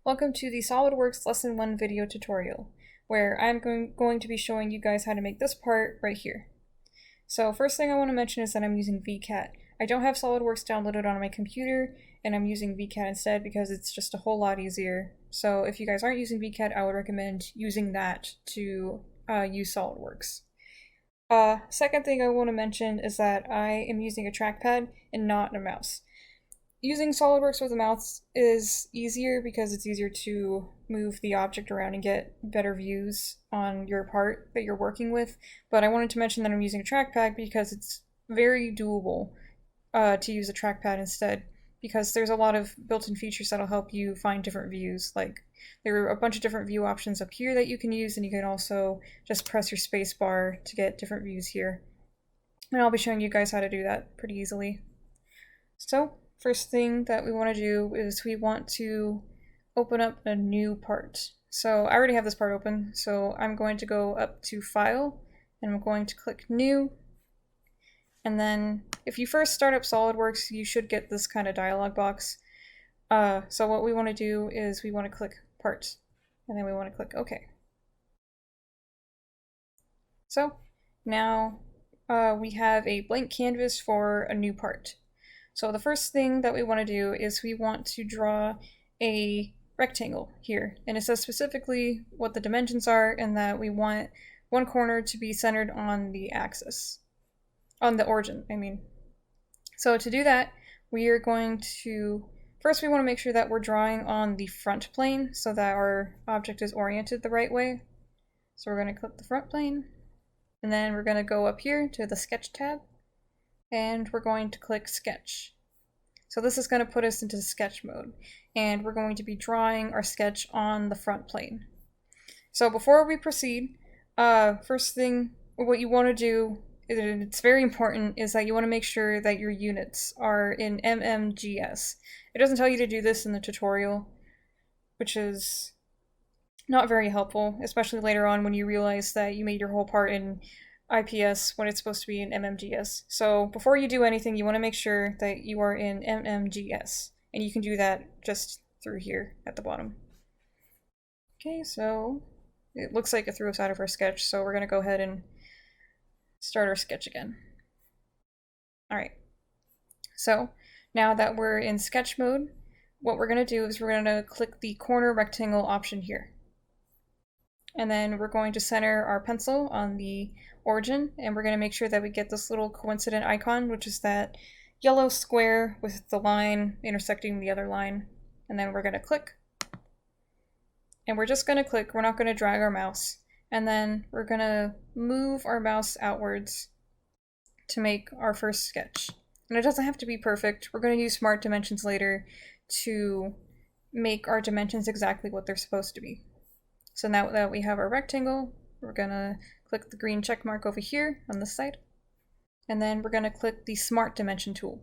Welcome to the Solidworks Lesson 1 video tutorial, where I'm going to be showing you guys how to make this part right here. So first thing I want to mention is that I'm using VCAT. I don't have Solidworks downloaded on my computer, and I'm using VCAT instead because it's just a whole lot easier. So if you guys aren't using VCAT, I would recommend using that to use Solidworks. Second thing I want to mention is that I am using a trackpad and not a mouse. Using SolidWorks with a mouse is easier because it's easier to move the object around and get better views on your part that you're working with, but I wanted to mention that I'm using a trackpad because it's very doable to use a trackpad instead, because there's a lot of built-in features that'll help you find different views. Like, there are a bunch of different view options up here that you can use, and you can also just press your space bar to get different views here. And I'll be showing you guys how to do that pretty easily. So, first thing that we want to do is we want to open up a new part. So I already have this part open, so I'm going to go up to File, and I'm going to click New. And then if you first start up SolidWorks, you should get this kind of dialog box. So what we want to do is we want to click Part, and then we want to click OK. So now we have a blank canvas for a new part. So the first thing that we want to do is we want to draw a rectangle here, and it says specifically what the dimensions are and that we want one corner to be centered on the axis, on the origin, I mean. So to do that, we are going to, first we want to make sure that we're drawing on the front plane so that our object is oriented the right way. So we're going to click the front plane, and then we're going to go up here to the Sketch tab, and we're going to click Sketch. So this is going to put us into sketch mode, and we're going to be drawing our sketch on the front plane. So before we proceed, first thing, what you want to do, and it's very important, is that you want to make sure that your units are in mmgs. It doesn't tell you to do this in the tutorial, which is not very helpful, especially later on when you realize that you made your whole part in IPS when it's supposed to be in mmgs. So before you do anything, you want to make sure that you are in mmgs, and you can do that just through here at the bottom. Okay, so it looks like it threw us out of our sketch, so we're going to go ahead and start our sketch again. Alright, so now that we're in sketch mode, what we're going to do is we're going to click the corner rectangle option here. And then we're going to center our pencil on the origin, and we're going to make sure that we get this little coincident icon, which is that yellow square with the line intersecting the other line. And then we're going to click. And we're just going to click, we're not going to drag our mouse. And then we're going to move our mouse outwards to make our first sketch. And it doesn't have to be perfect. We're going to use smart dimensions later to make our dimensions exactly what they're supposed to be. So now that we have our rectangle, we're gonna click the green check mark over here on this side, and then we're gonna click the Smart Dimension tool.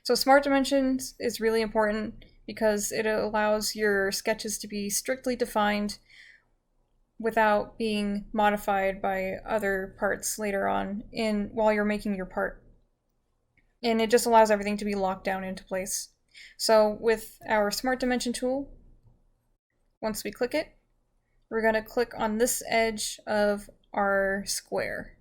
So Smart Dimensions is really important because it allows your sketches to be strictly defined without being modified by other parts later on while you're making your part. And it just allows everything to be locked down into place. So with our Smart Dimension tool, once we click it, we're going to click on this edge of our square.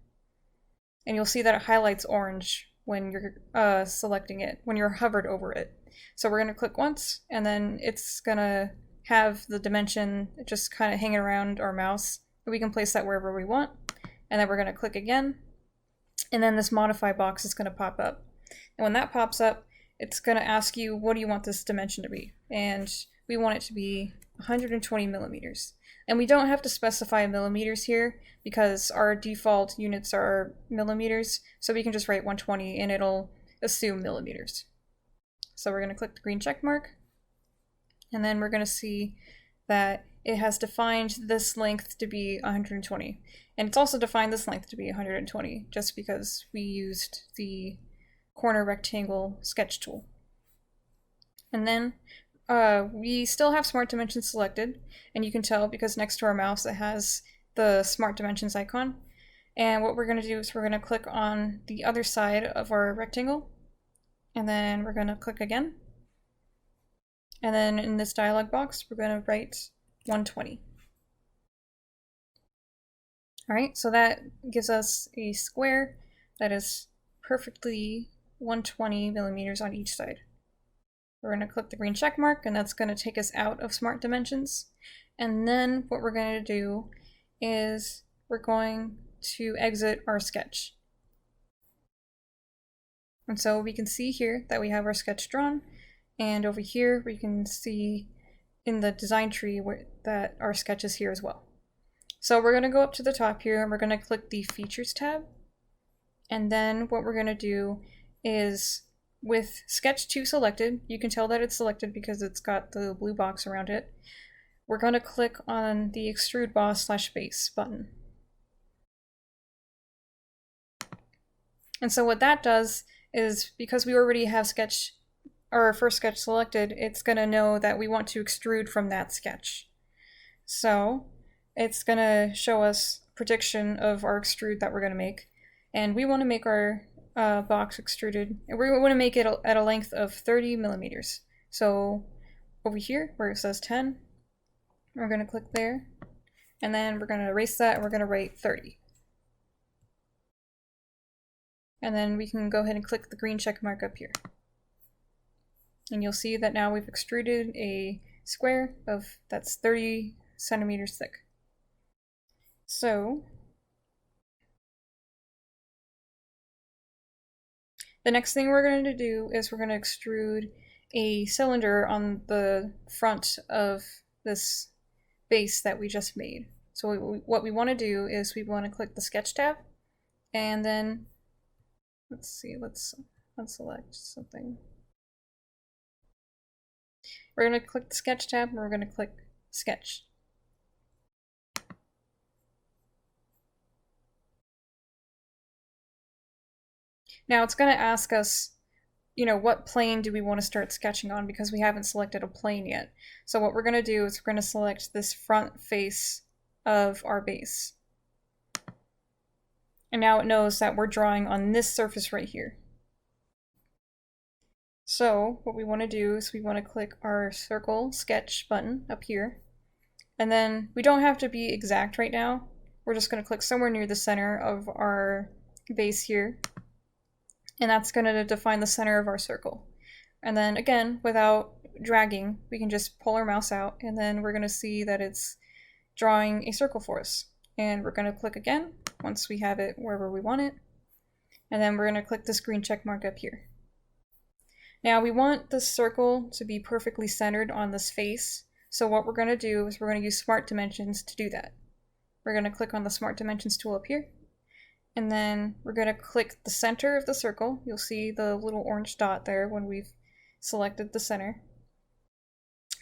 And you'll see that it highlights orange when you're selecting it, when you're hovered over it. So we're going to click once, and then it's going to have the dimension just kind of hanging around our mouse. We can place that wherever we want. And then we're going to click again, and then this modify box is going to pop up. And when that pops up, it's going to ask you, what do you want this dimension to be? And we want it to be 120 millimeters. And we don't have to specify millimeters here because our default units are millimeters, so we can just write 120 and it'll assume millimeters. So we're going to click the green check mark, and then we're going to see that it has defined this length to be 120. And it's also defined this length to be 120 just because we used the corner rectangle sketch tool. And then we still have Smart Dimensions selected, and you can tell because next to our mouse it has the Smart Dimensions icon. And what we're going to do is we're going to click on the other side of our rectangle, and then we're going to click again. And then in this dialog box, we're going to write 120. All right, so that gives us a square that is perfectly 120 millimeters on each side. We're going to click the green check mark, and that's going to take us out of Smart Dimensions. And then what we're going to do is we're going to exit our sketch. And so we can see here that we have our sketch drawn, and over here we can see in the design tree that our sketch is here as well. So we're going to go up to the top here and we're going to click the Features tab. And then what we're going to do is, with Sketch 2 selected, you can tell that it's selected because it's got the blue box around it. We're going to click on the Extrude Boss/Base button. And so what that does is, because we already have our first sketch selected, it's going to know that we want to extrude from that sketch. So it's going to show us prediction of our extrude that we're going to make. And we want to make our box extruded, and we want to make it at a length of 30 millimeters. So over here where it says 10, we're going to click there, and then we're going to erase that and we're going to write 30. And then we can go ahead and click the green check mark up here. And you'll see that now we've extruded a square that's 30 centimeters thick. So the next thing we're going to do is we're going to extrude a cylinder on the front of this base that we just made. So what we want to do is we want to click the Sketch tab, and then let's see, let's unselect something. We're going to click the Sketch tab and we're going to click Sketch. Now it's going to ask us, what plane do we want to start sketching on, because we haven't selected a plane yet. So what we're going to do is we're going to select this front face of our base. And now it knows that we're drawing on this surface right here. So what we want to do is we want to click our circle sketch button up here. And then we don't have to be exact right now. We're just going to click somewhere near the center of our base here. And that's going to define the center of our circle. And then again, without dragging, we can just pull our mouse out, and then we're going to see that it's drawing a circle for us. And we're going to click again once we have it wherever we want it. And then we're going to click this green check mark up here. Now we want this circle to be perfectly centered on this face. So what we're going to do is we're going to use Smart Dimensions to do that. We're going to click on the Smart Dimensions tool up here. And then we're going to click the center of the circle. You'll see the little orange dot there when we've selected the center.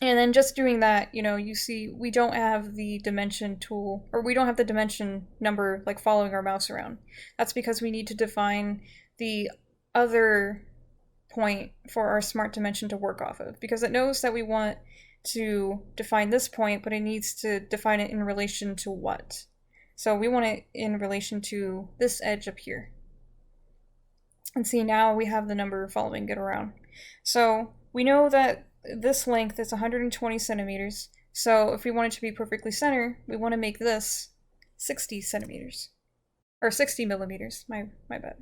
And then just doing that, you see we don't have the dimension tool, or we don't have the dimension number like following our mouse around. That's because we need to define the other point for our Smart Dimension to work off of, because it knows that we want to define this point, but it needs to define it in relation to what. So we want it in relation to this edge up here. And see, now we have the number following it around. So we know that this length is 120 centimeters. So if we want it to be perfectly center, we want to make this 60 centimeters. Or 60 millimeters, my bad.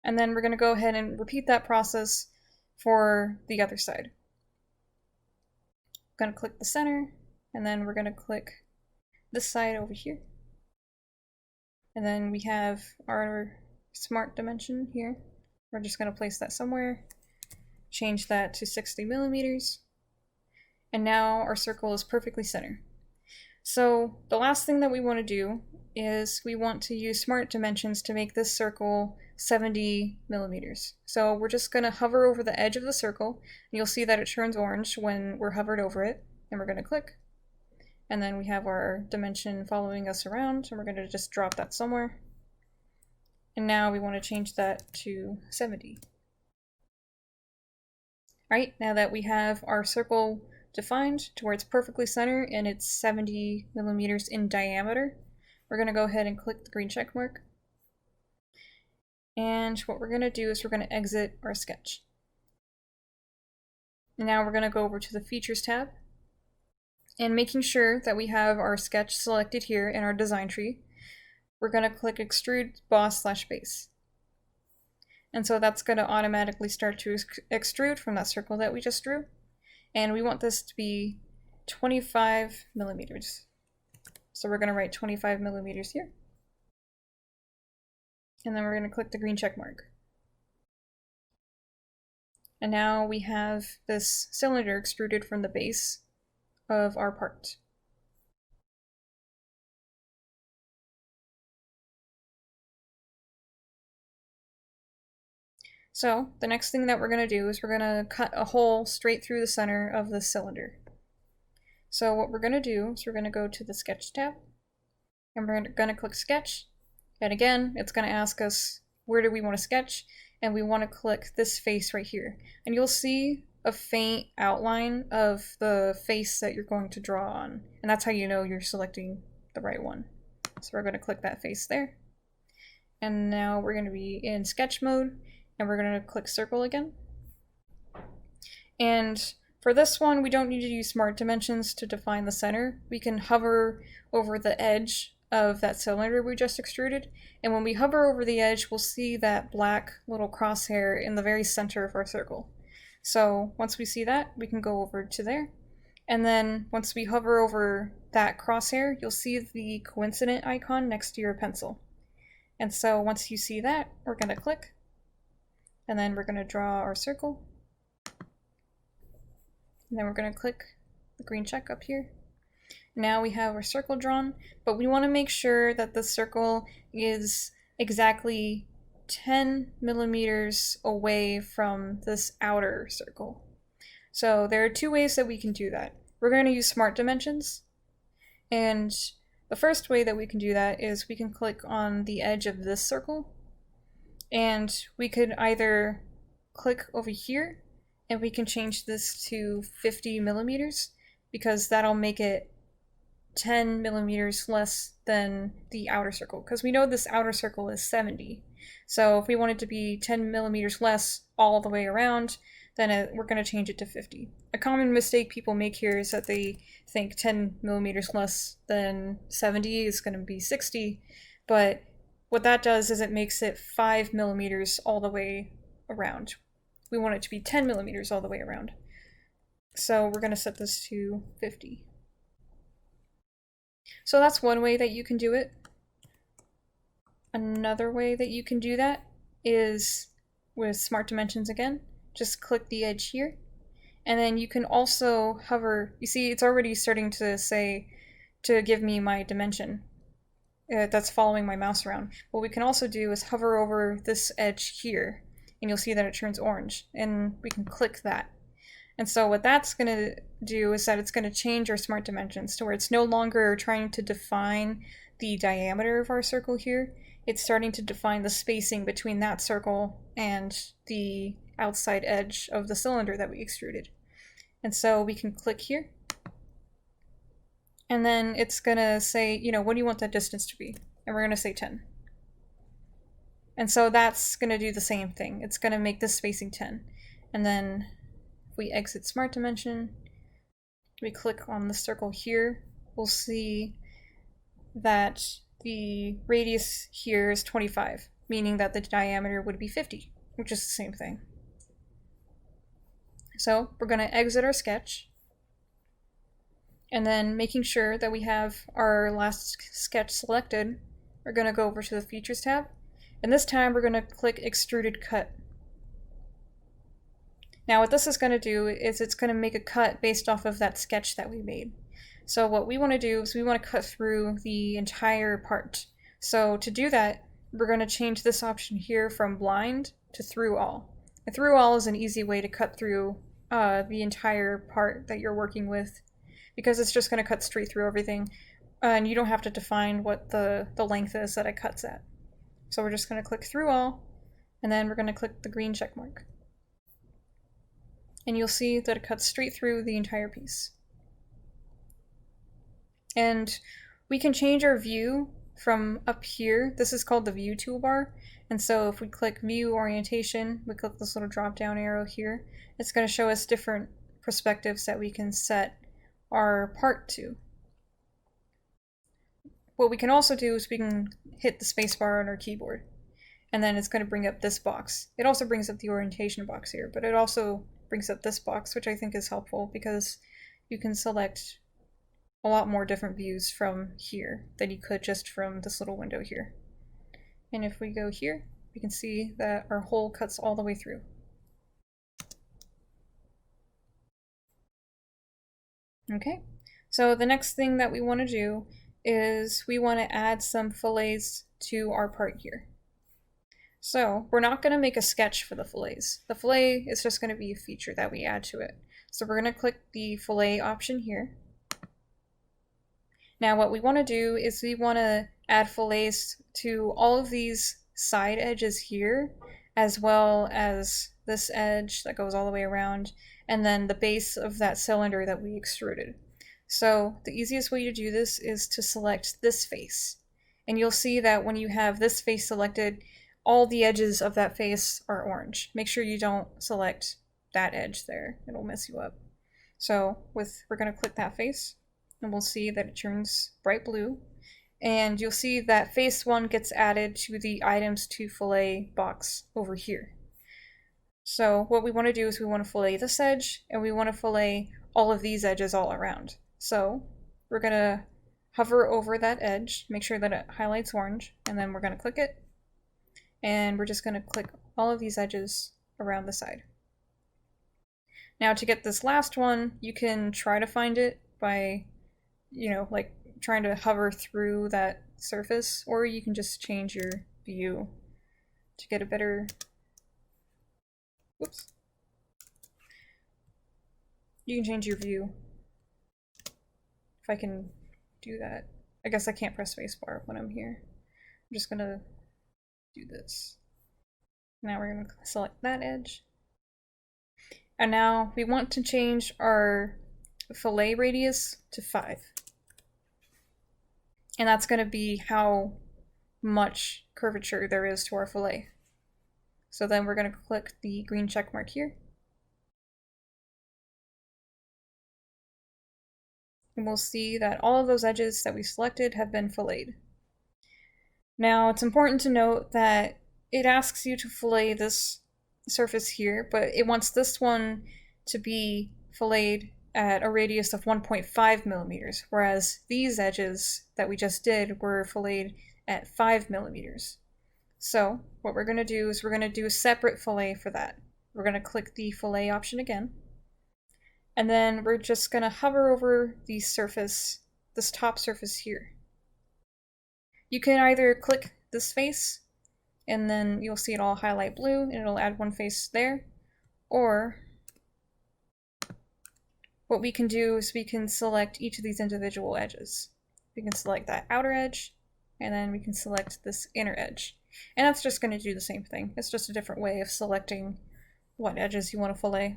And then we're going to go ahead and repeat that process for the other side. I'm going to click the center, and then we're going to click this side over here. And then we have our Smart Dimension here. We're just going to place that somewhere, change that to 60 millimeters, and now our circle is perfectly centered. So the last thing that we want to do is we want to use Smart Dimensions to make this circle 70 millimeters. So we're just going to hover over the edge of the circle, and you'll see that it turns orange when we're hovered over it, and we're going to click. And then we have our dimension following us around, and we're going to just drop that somewhere. And now we want to change that to 70. All right, now that we have our circle defined to where it's perfectly centered and it's 70 millimeters in diameter, we're going to go ahead and click the green check mark. And what we're going to do is we're going to exit our sketch. Now we're going to go over to the Features tab, and making sure that we have our sketch selected here in our design tree, we're going to click Extrude Boss/Base. And so that's going to automatically start to extrude from that circle that we just drew. And we want this to be 25 millimeters. So we're going to write 25 millimeters here. And then we're going to click the green check mark. And now we have this cylinder extruded from the base of our part. So the next thing that we're going to do is we're going to cut a hole straight through the center of the cylinder. So what we're going to do is we're going to go to the Sketch tab, and we're going to click Sketch. And again, it's going to ask us where do we want to sketch, and we want to click this face right here. And you'll see a faint outline of the face that you're going to draw on. And that's how you know you're selecting the right one. So we're going to click that face there. And now we're going to be in sketch mode, and we're going to click circle again. And for this one, we don't need to use smart dimensions to define the center. We can hover over the edge of that cylinder we just extruded, and when we hover over the edge, we'll see that black little crosshair in the very center of our circle. So once we see that, we can go over to there, and then once we hover over that crosshair, you'll see the coincident icon next to your pencil. And so once you see that, we're going to click, and then we're going to draw our circle, and then we're going to click the green check up here. Now we have our circle drawn, but we want to make sure that the circle is exactly 10 millimeters away from this outer circle. So there are two ways that we can do that. We're going to use smart dimensions, and the first way that we can do that is we can click on the edge of this circle, and we could either click over here and we can change this to 50 millimeters because that'll make it 10 millimeters less than the outer circle, because we know this outer circle is 70. So if we want it to be 10 millimeters less all the way around, then we're going to change it to 50. A common mistake people make here is that they think 10 millimeters less than 70 is going to be 60, but what that does is it makes it 5 millimeters all the way around. We want it to be 10 millimeters all the way around. So we're going to set this to 50. So that's one way that you can do it. Another way that you can do that is with smart dimensions again. Just click the edge here, and then you can also hover. You see it's already starting to say to give me my dimension that's following my mouse around. What we can also do is hover over this edge here, and you'll see that it turns orange, and we can click that. And so what that's going to do is that it's going to change our smart dimensions to where it's no longer trying to define the diameter of our circle here. It's starting to define the spacing between that circle and the outside edge of the cylinder that we extruded. And so we can click here, and then it's going to say, you know, what do you want that distance to be? And we're going to say 10. And so that's going to do the same thing. It's going to make this spacing 10. And then if we exit smart dimension, we click on the circle here, we'll see that the radius here is 25, meaning that the diameter would be 50, which is the same thing. So we're going to exit our sketch, and then making sure that we have our last sketch selected, we're going to go over to the Features tab, and this time we're going to click Extruded Cut. Now what this is going to do is it's going to make a cut based off of that sketch that we made. So what we want to do is we want to cut through the entire part. So to do that, we're going to change this option here from blind to through all. And through all is an easy way to cut through the entire part that you're working with, because it's just going to cut straight through everything, and you don't have to define what the length is that it cuts at. So we're just going to click through all, and then we're going to click the green check mark. And you'll see that it cuts straight through the entire piece. And we can change our view from up here. This is called the view toolbar. And so if we click view orientation, we click this little drop down arrow here, it's going to show us different perspectives that we can set our part to. What we can also do is we can hit the spacebar on our keyboard, and then it's going to bring up this box. It also brings up the orientation box here, but it also brings up this box, which I think is helpful because you can select a lot more different views from here than you could just from this little window here. And if we go here, we can see that our hole cuts all the way through. Okay, so the next thing that we want to do is we want to add some fillets to our part here. So we're not going to make a sketch for the fillets. The fillet is just going to be a feature that we add to it. So we're going to click the fillet option here. Now what we want to do is we want to add fillets to all of these side edges here, as well as this edge that goes all the way around, and then the base of that cylinder that we extruded. So the easiest way to do this is to select this face. And you'll see that when you have this face selected, all the edges of that face are orange. Make sure you don't select that edge there. It'll mess you up. So we're going to click that face, and we'll see that it turns bright blue. And you'll see that face 1 gets added to the items to fillet box over here. So what we want to do is we want to fillet this edge, and we want to fillet all of these edges all around. So we're going to hover over that edge, make sure that it highlights orange, and then we're going to click it. And we're just going to click all of these edges around the side. Now to get this last one, you can try to find it by, like trying to hover through that surface, or you can just change your view to get a better, whoops. You can change your view. If I can do that. I guess I can't press spacebar when I'm here. I'm just gonna do this. Now we're gonna select that edge. And now we want to change our fillet radius to 5. And that's gonna be how much curvature there is to our fillet. So then we're gonna click the green check mark here. And we'll see that all of those edges that we selected have been filleted. Now it's important to note that it asks you to fillet this surface here, but it wants this one to be filleted at a radius of 1.5 millimeters, whereas these edges that we just did were filleted at 5 millimeters. So what we're going to do is we're going to do a separate fillet for that. We're going to click the fillet option again. And then we're just going to hover over the surface, this top surface here. You can either click this face, and then you'll see it all highlight blue, and it'll add one face there. Or what we can do is we can select each of these individual edges. We can select that outer edge, and then we can select this inner edge. And that's just going to do the same thing. It's just a different way of selecting what edges you want to fillet.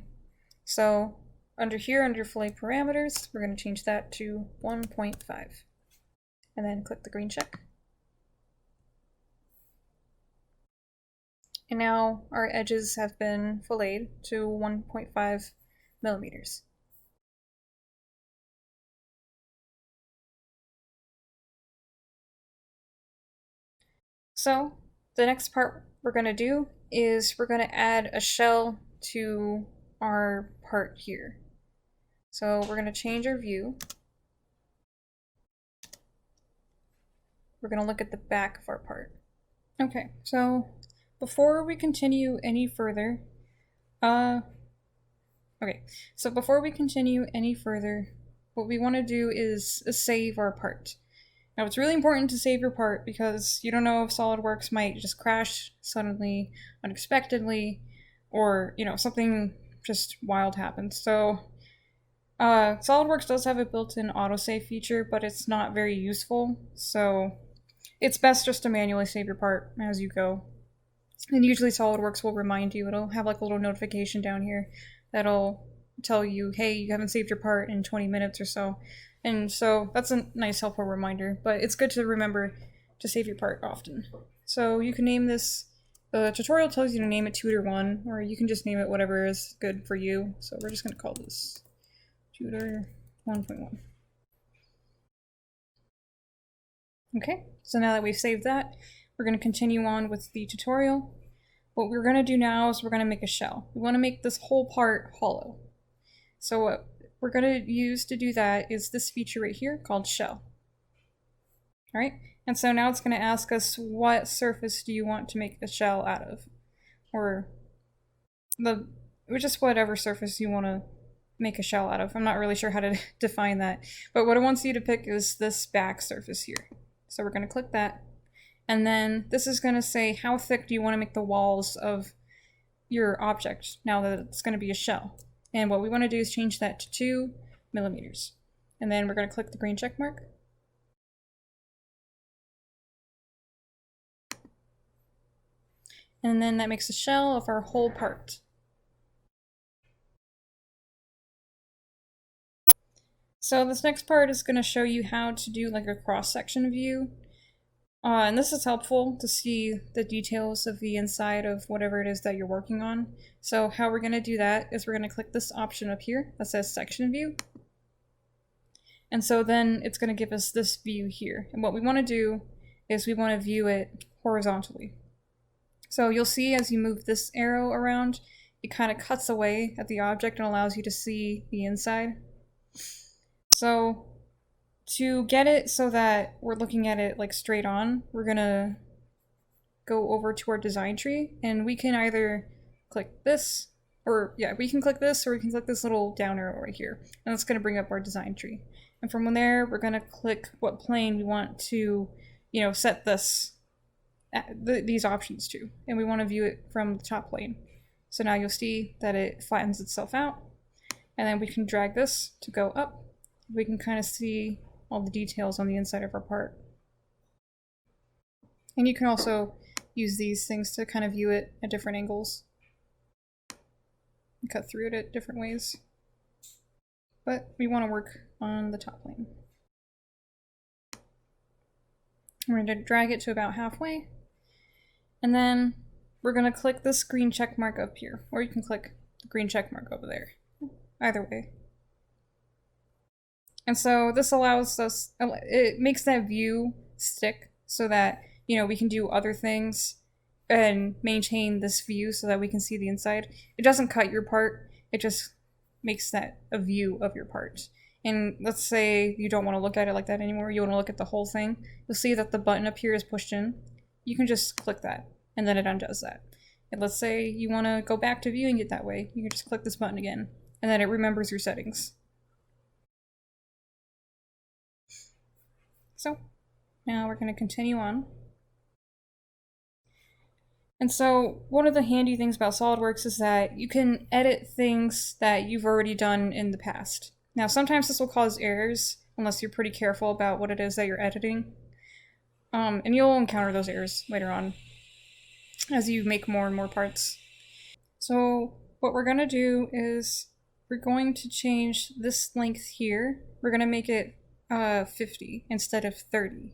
So under here, under fillet parameters, we're going to change that to 1.5. And then click the green check. And now our edges have been filleted to 1.5 millimeters. So the next part we're going to do is we're going to add a shell to our part here. So we're going to change our view. We're going to look at the back of our part. Okay, so before we continue any further, what we want to do is save our part. Now it's really important to save your part because you don't know if SolidWorks might just crash suddenly, unexpectedly, or something just wild happens. So SolidWorks does have a built-in autosave feature, but it's not very useful, so it's best just to manually save your part as you go. And usually SolidWorks will remind you. It'll have like a little notification down here that'll tell you, hey, you haven't saved your part in 20 minutes or so. And so that's a nice helpful reminder, but it's good to remember to save your part often. So you can name this The tutorial tells you to name it Tutor 1, or you can just name it whatever is good for you. So we're just going to call this Tutor 1.1. Okay, so now that we've saved that, we're going to continue on with the tutorial. What we're going to do now is we're going to make a shell. We want to make this whole part hollow. So what we're going to use to do that is this feature right here called shell. All right, and so now it's going to ask us, what surface do you want to make the shell out of? Or just whatever surface you want to make a shell out of. I'm not really sure how to define that, but what it wants you to pick is this back surface here. So we're going to click that, and then this is going to say how thick do you want to make the walls of your object now that it's going to be a shell. And what we want to do is change that to 2 millimeters. And then we're going to click the green check mark. And then that makes a shell of our whole part. So this next part is going to show you how to do like a cross-section view. And this is helpful to see the details of the inside of whatever it is that you're working on. So how we're going to do that is we're going to click this option up here that says section view. And so then it's going to give us this view here. And what we want to do is we want to view it horizontally. So you'll see as you move this arrow around, it kind of cuts away at the object and allows you to see the inside. So to get it so that we're looking at it like straight on, we're gonna go over to our design tree, and we can either click this, or yeah, we can click this, or we can click this little down arrow right here, and that's gonna bring up our design tree. And from there, we're gonna click what plane we want to, set this, these options to, and we want to view it from the top plane. So now you'll see that it flattens itself out, and then we can drag this to go up. We can kind of see all the details on the inside of our part. And you can also use these things to kind of view it at different angles. And cut through it at different ways. But we want to work on the top plane. We're going to drag it to about halfway. And then we're going to click this green check mark up here. Or you can click the green check mark over there. Either way. And so this allows us, it makes that view stick so that, we can do other things and maintain this view so that we can see the inside. It doesn't cut your part, it just makes that a view of your part. And let's say you don't want to look at it like that anymore, you want to look at the whole thing. You'll see that the button up here is pushed in. You can just click that, and then it undoes that. And let's say you want to go back to viewing it that way, you can just click this button again, and then it remembers your settings. So now we're going to continue on. And so one of the handy things about Solidworks is that you can edit things that you've already done in the past. Now sometimes this will cause errors unless you're pretty careful about what it is that you're editing. And you'll encounter those errors later on as you make more and more parts. So what we're going to do is we're going to change this length here. We're going to make it 50 instead of 30.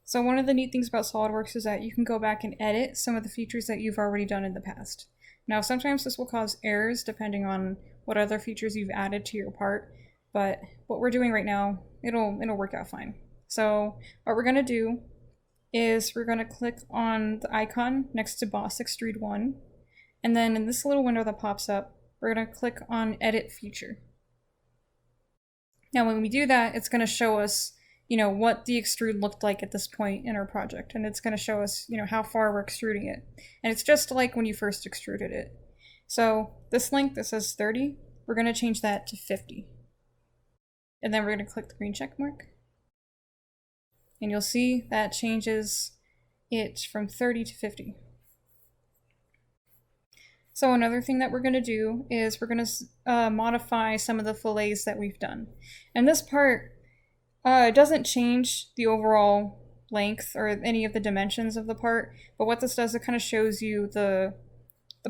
So one of the neat things about SolidWorks is that you can go back and edit some of the features that you've already done in the past. Now sometimes this will cause errors depending on what other features you've added to your part, but what we're doing right now, it'll work out fine. So what we're going to do is we're going to click on the icon next to Boss Extrude 1, and then in this little window that pops up, we're going to click on Edit Feature. Now when we do that, it's going to show us, what the extrude looked like at this point in our project, and it's going to show us, how far we're extruding it. And it's just like when you first extruded it. So this length that says 30, we're going to change that to 50. And then we're going to click the green check mark. And you'll see that changes it from 30 to 50. So another thing that we're going to do is we're going to modify some of the fillets that we've done. And this part doesn't change the overall length or any of the dimensions of the part, but what this does, it kind of shows you the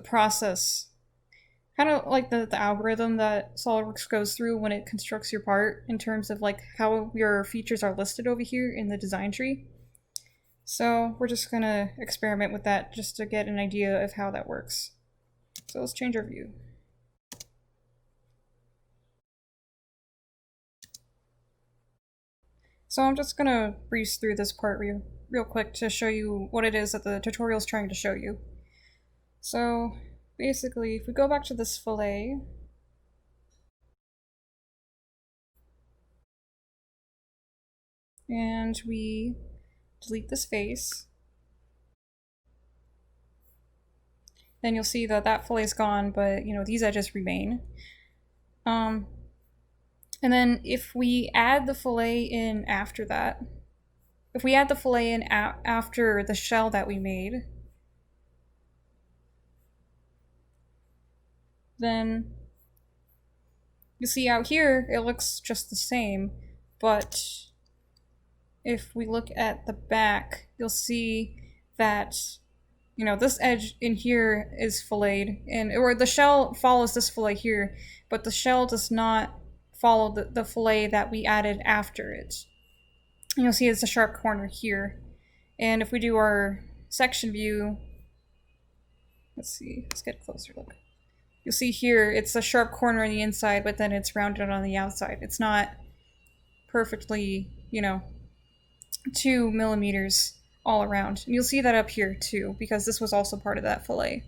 process, kind of like the algorithm that SolidWorks goes through when it constructs your part in terms of like how your features are listed over here in the design tree. So we're just gonna experiment with that just to get an idea of how that works. So let's change our view. So I'm just gonna breeze through this part real quick to show you what it is that the tutorial is trying to show you. So basically, if we go back to this fillet, and we delete this face, then you'll see that that fillet's gone, but these edges remain. And then if we add the fillet in after that, if we add the fillet in after the shell that we made, then you see out here it looks just the same, but if we look at the back, you'll see that this edge in here is filleted, or the shell follows this fillet here, but the shell does not follow the fillet that we added after it. You'll see it's a sharp corner here. And if we do our section view, let's get a closer look. You'll see here it's a sharp corner on the inside, but then it's rounded on the outside. It's not perfectly, 2 millimeters all around. And you'll see that up here too, because this was also part of that fillet.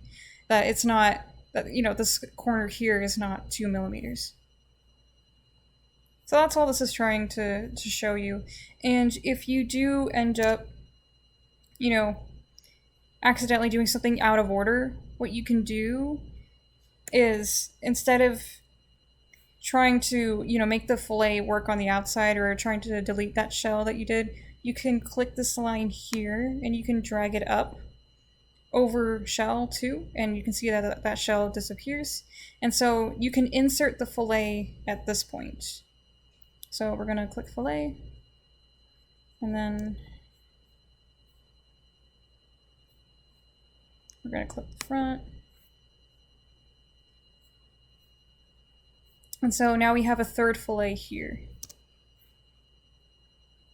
That it's not, that this corner here is not 2 millimeters. So that's all this is trying to show you. And if you do end up, accidentally doing something out of order, what you can do is, instead of trying to, make the fillet work on the outside or trying to delete that shell that you did, you can click this line here and you can drag it up over shell too, and you can see that that shell disappears. And so you can insert the fillet at this point. So we're gonna click fillet, and then we're gonna click the front. And so now we have a third fillet here.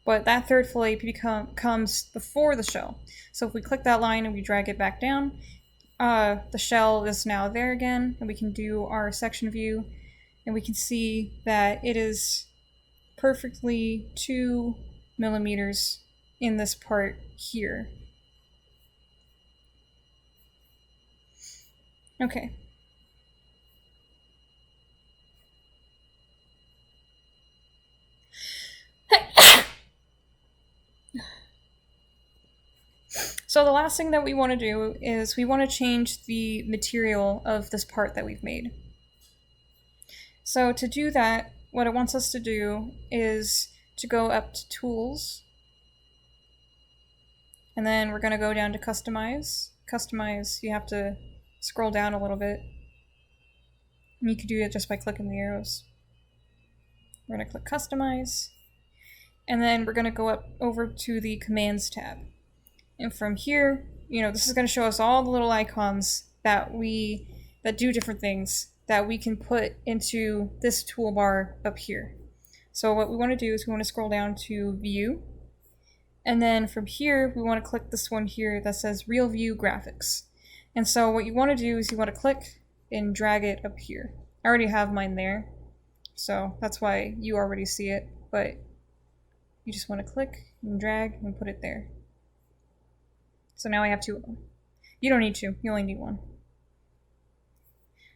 But that third fillet comes before the shell. So if we click that line and we drag it back down, the shell is now there again, and we can do our section view, and we can see that it is perfectly 2 millimeters in this part here. Okay. So the last thing that we want to do is we want to change the material of this part that we've made. So to do that, what it wants us to do is to go up to Tools, and then we're going to go down to Customize. Customize, you have to scroll down a little bit. And you can do it just by clicking the arrows. We're going to click Customize, and then we're going to go up over to the Commands tab. And from here, this is going to show us all the little icons that do different things that we can put into this toolbar up here. So what we want to do is we want to scroll down to View, and then from here we want to click this one here that says Real View Graphics. And so what you want to do is you want to click and drag it up here. I already have mine there, so that's why you already see it, but you just want to click and drag and put it there. So now I have 2 of them. You don't need 2, you only need 1.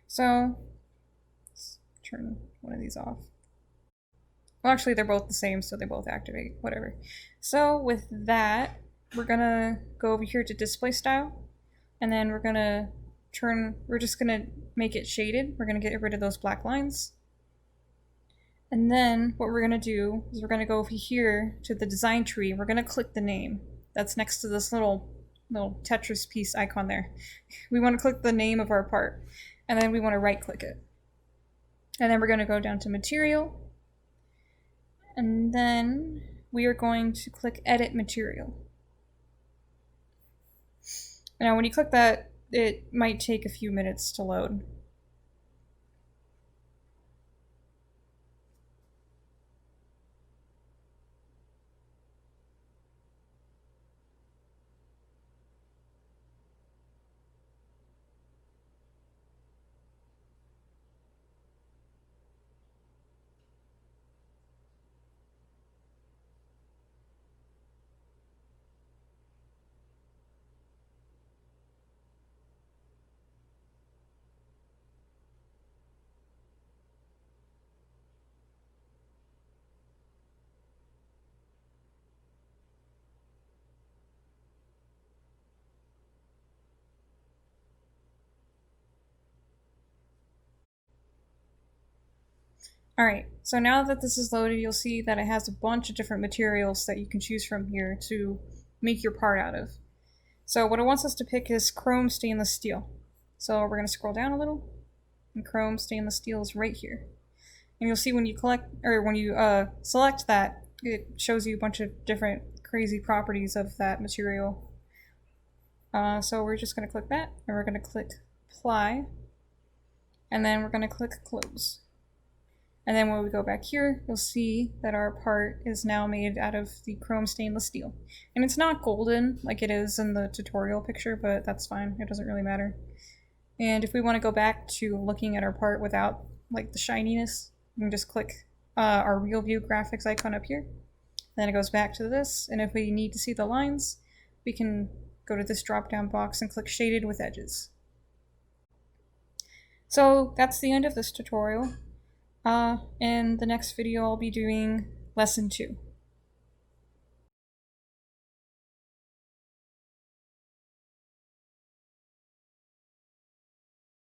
So let's turn one of these off. Well, actually they're both the same, so they both activate, whatever. So with that, we're gonna go over here to display style, and then we're just gonna make it shaded. We're gonna get rid of those black lines. And then what we're gonna do is we're gonna go over here to the design tree. We're gonna click the name that's next to this little Tetris piece icon there. We want to click the name of our part, and then we want to right click it. And then we're going to go down to Material, and then we are going to click Edit Material. Now when you click that, it might take a few minutes to load. Alright, so now that this is loaded, you'll see that it has a bunch of different materials that you can choose from here to make your part out of. So what it wants us to pick is chrome stainless steel. So we're going to scroll down a little, and chrome stainless steel is right here. And you'll see when you select that, it shows you a bunch of different crazy properties of that material. So we're just going to click that, and we're going to click apply, and then we're going to click close. And then when we go back here, you'll see that our part is now made out of the chrome stainless steel. And it's not golden like it is in the tutorial picture, but that's fine. It doesn't really matter. And if we want to go back to looking at our part without like the shininess, we can just click our real view graphics icon up here. Then it goes back to this. And if we need to see the lines, we can go to this drop down box and click shaded with edges. So that's the end of this tutorial. In the next video, I'll be doing lesson 2.